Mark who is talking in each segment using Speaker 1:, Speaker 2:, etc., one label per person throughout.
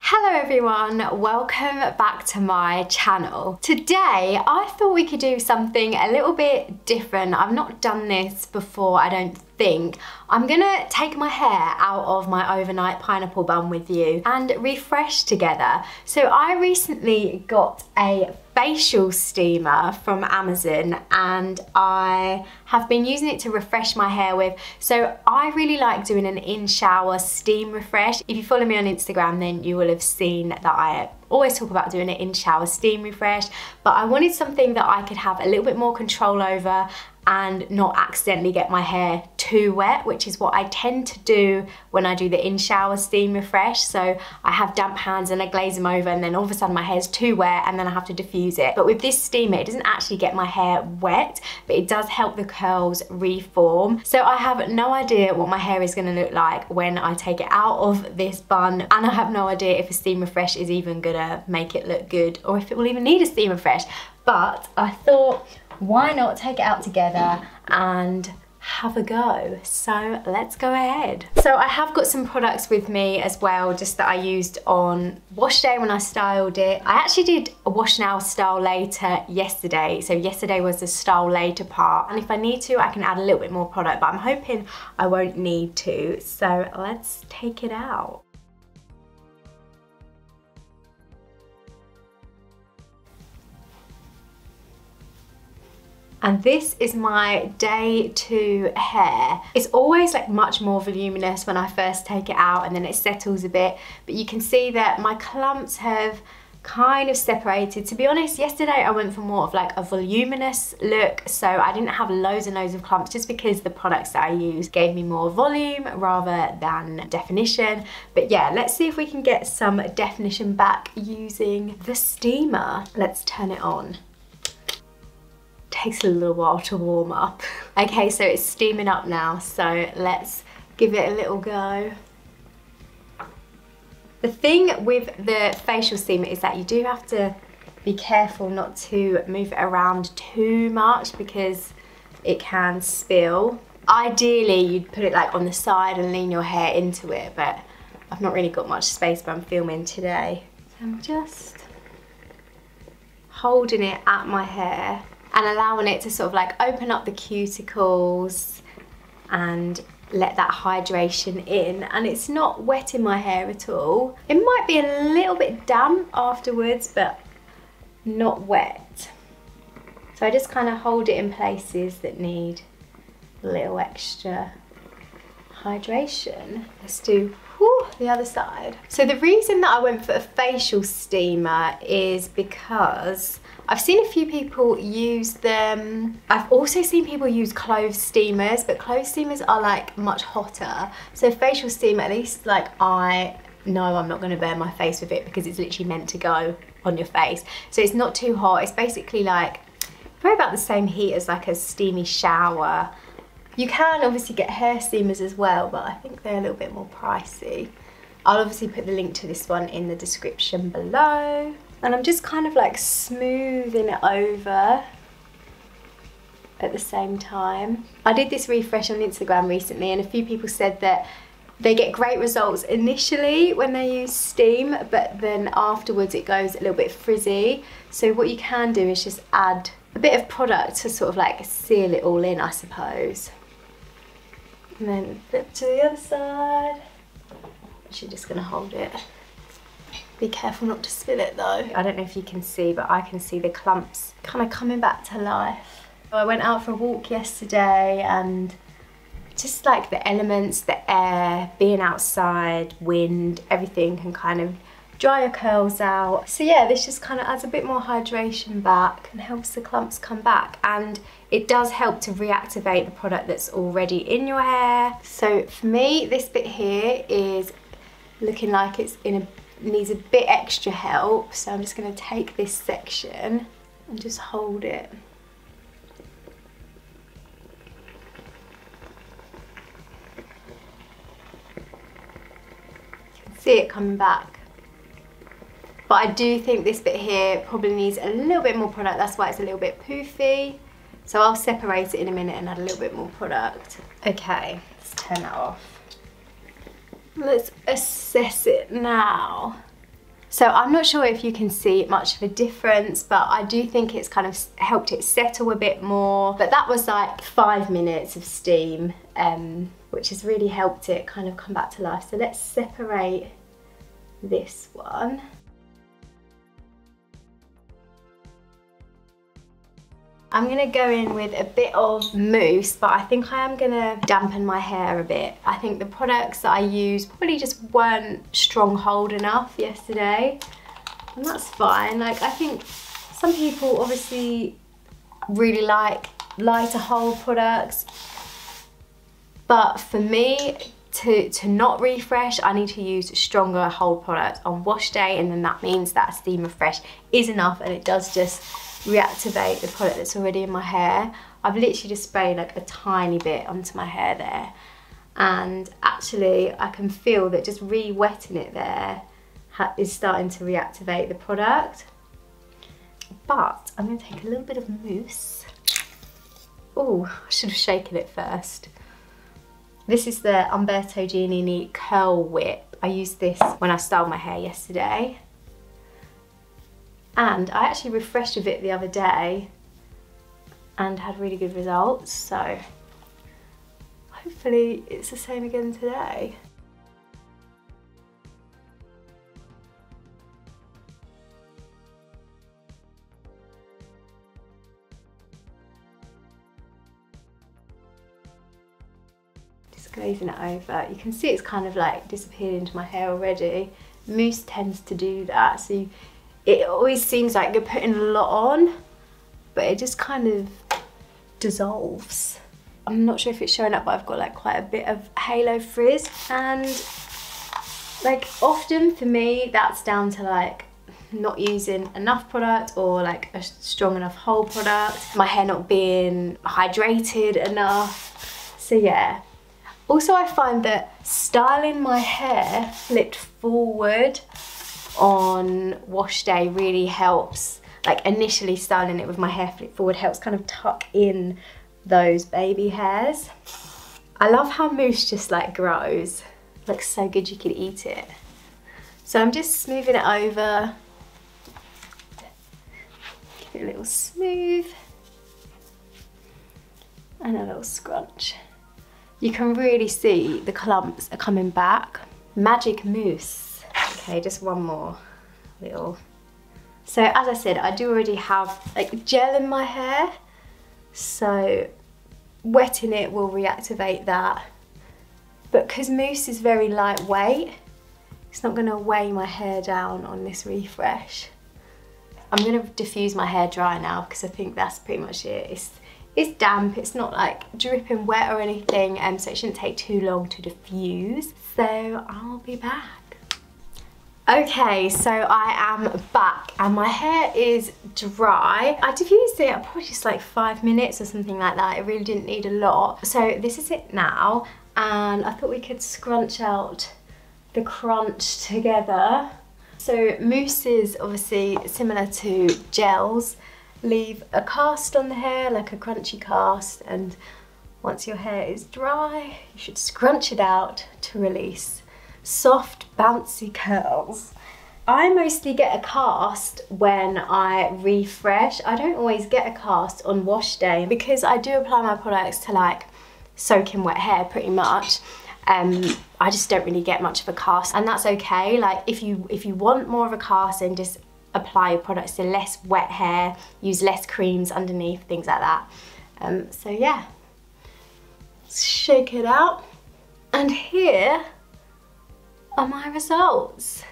Speaker 1: Hello everyone, welcome back to my channel. Today I thought we could do something a little bit different. I've not done this before, I don't think. I'm gonna take my hair out of my overnight pineapple bun with you and refresh together. So I recently got a facial steamer from Amazon and I have been using it to refresh my hair with. So I really like doing an in-shower steam refresh. If you follow me on Instagram, then you will have seen that I always talk about doing an in-shower steam refresh, but I wanted something that I could have a little bit more control over and not accidentally get my hair too wet, which is what I tend to do when I do the in-shower steam refresh. So I have damp hands and I glaze them over and then all of a sudden my hair's too wet and then I have to diffuse it. But with this steamer, it doesn't actually get my hair wet, but it does help the curls reform. So I have no idea what my hair is gonna look like when I take it out of this bun, and I have no idea if a steam refresh is even gonna make it look good or if it will even need a steam refresh. But I thought, why not take it out together and have a go? So let's go ahead. So I have got some products with me as well, just that I used on wash day when I styled it. I actually did a wash now, style later yesterday. So yesterday was the style later part. And if I need to, I can add a little bit more product, but I'm hoping I won't need to. So let's take it out. And this is my day 2 hair. It's always like much more voluminous when I first take it out and then it settles a bit, but you can see that my clumps have kind of separated. To be honest, yesterday I went for more of like a voluminous look, so I didn't have loads and loads of clumps just because the products that I used gave me more volume rather than definition. But yeah, let's see if we can get some definition back using the steamer. Let's turn it on. Takes a little while to warm up. Okay, so it's steaming up now, so let's give it a little go. The thing with the facial steamer is that you do have to be careful not to move it around too much because it can spill. Ideally, you'd put it like on the side and lean your hair into it, but I've not really got much space when I'm filming today. So I'm just holding it at my hair and allowing it to sort of like open up the cuticles and let that hydration in. And it's not wetting my hair at all. It might be a little bit damp afterwards, but not wet. So I just kind of hold it in places that need a little extra hydration. Let's do the other side. So the reason that I went for a facial steamer is because I've seen a few people use them. I've also seen people use clothes steamers, but clothes steamers are like much hotter. So facial steamer, at least like I know I'm not gonna burn my face with it because it's literally meant to go on your face. So it's not too hot. It's basically like probably about the same heat as like a steamy shower. You can obviously get hair steamers as well, but I think they're a little bit more pricey. I'll obviously put the link to this one in the description below. And I'm just kind of like smoothing it over at the same time. I did this refresh on Instagram recently and a few people said that they get great results initially when they use steam, but then afterwards it goes a little bit frizzy. So what you can do is just add a bit of product to sort of like seal it all in, I suppose. And then flip to the other side. Actually just gonna hold it. Be careful not to spill it though. I don't know if you can see, but I can see the clumps kind of coming back to life. I went out for a walk yesterday and just like the elements, the air, being outside, wind, everything can kind of dry your curls out. So yeah, this just kind of adds a bit more hydration back and helps the clumps come back. And it does help to reactivate the product that's already in your hair. So for me, this bit here is looking like it's needs a bit extra help. So I'm just going to take this section and just hold it. You can see it coming back. But I do think this bit here probably needs a little bit more product. That's why it's a little bit poofy. So I'll separate it in a minute and add a little bit more product. Okay, let's turn that off. Let's assess it now. So I'm not sure if you can see much of a difference, but I do think it's kind of helped it settle a bit more. But that was like 5 minutes of steam, which has really helped it kind of come back to life. So let's separate this one. I'm gonna go in with a bit of mousse, but I think I am gonna dampen my hair a bit. I think the products that I used probably just weren't strong hold enough yesterday, and that's fine. Like, I think some people obviously really like lighter hold products, but for me, to not refresh, I need to use stronger hold products on wash day, and then that means that a steam refresh is enough, and it does just reactivate the product that's already in my hair. I've literally just sprayed like a tiny bit onto my hair there, and actually I can feel that just re-wetting it there is starting to reactivate the product. But I'm going to take a little bit of mousse. Oh, I should have shaken it first. This is the Umberto Giannini Curl Whip. I used this when I styled my hair yesterday. And I actually refreshed with it the other day and had really good results, so hopefully it's the same again today. Just glazing it over. You can see it's kind of like disappeared into my hair already. Mousse tends to do that, so it always seems like you're putting a lot on, but it just kind of dissolves. I'm not sure if it's showing up, but I've got like quite a bit of halo frizz, and like often for me that's down to like not using enough product or like a strong enough hold product, my hair not being hydrated enough. So yeah. Also, I find that styling my hair flipped forward on wash day really helps. Like initially styling it with my hair flipped forward helps kind of tuck in those baby hairs. I love how mousse just like grows. Looks so good you could eat it. So I'm just smoothing it over. Give it a little smooth. And a little scrunch. You can really see the clumps are coming back. Magic mousse. Okay, just one more little. So as I said, I do already have like gel in my hair, so wetting it will reactivate that. But because mousse is very lightweight, it's not going to weigh my hair down on this refresh. I'm going to diffuse my hair dry now because I think that's pretty much it. It's damp, it's not like dripping wet or anything, so it shouldn't take too long to diffuse. So I'll be back. Okay, so I am back and my hair is dry. I diffused it probably just like 5 minutes or something like that. It really didn't need a lot. So this is it now, and I thought we could scrunch out the crunch together. So mousses, obviously similar to gels, leave a cast on the hair, like a crunchy cast, and once your hair is dry, you should scrunch it out to release soft, bouncy curls. I mostly get a cast when I refresh. I don't always get a cast on wash day because I do apply my products to like soak in wet hair pretty much. I just don't really get much of a cast, and that's okay. Like if you want more of a cast, then just apply your products to less wet hair, use less creams underneath, things like that. So yeah, shake it out, and here are my results.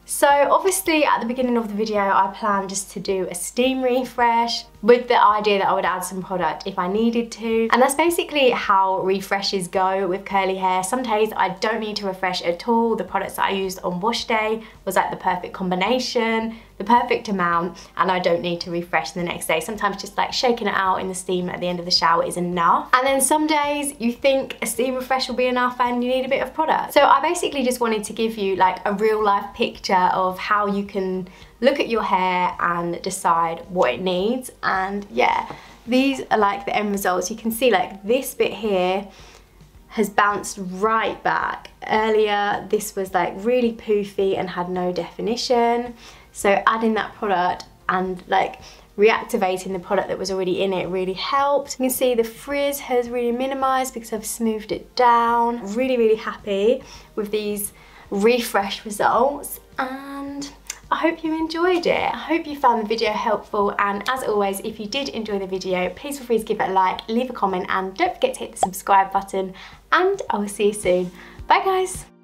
Speaker 1: So obviously at the beginning of the video I planned just to do a steam refresh with the idea that I would add some product if I needed to, and that's basically how refreshes go with curly hair. Some days I don't need to refresh at all. The products that I used on wash day was like the perfect combination, the perfect amount, and I don't need to refresh the next day. Sometimes just like shaking it out in the steam at the end of the shower is enough. And then some days you think a steam refresh will be enough and you need a bit of product. So I basically just wanted to give you like a real life picture of how you can look at your hair and decide what it needs. And yeah, these are like the end results. You can see like this bit here has bounced right back. Earlier this was like really poofy and had no definition, so adding that product and like reactivating the product that was already in it really helped. You can see the frizz has really minimised because I've smoothed it down. Really happy with these refresh results, and I hope you enjoyed it. I hope you found the video helpful, and as always, if you did enjoy the video, please feel free to give it a like, leave a comment, and don't forget to hit the subscribe button, and I will see you soon. Bye guys.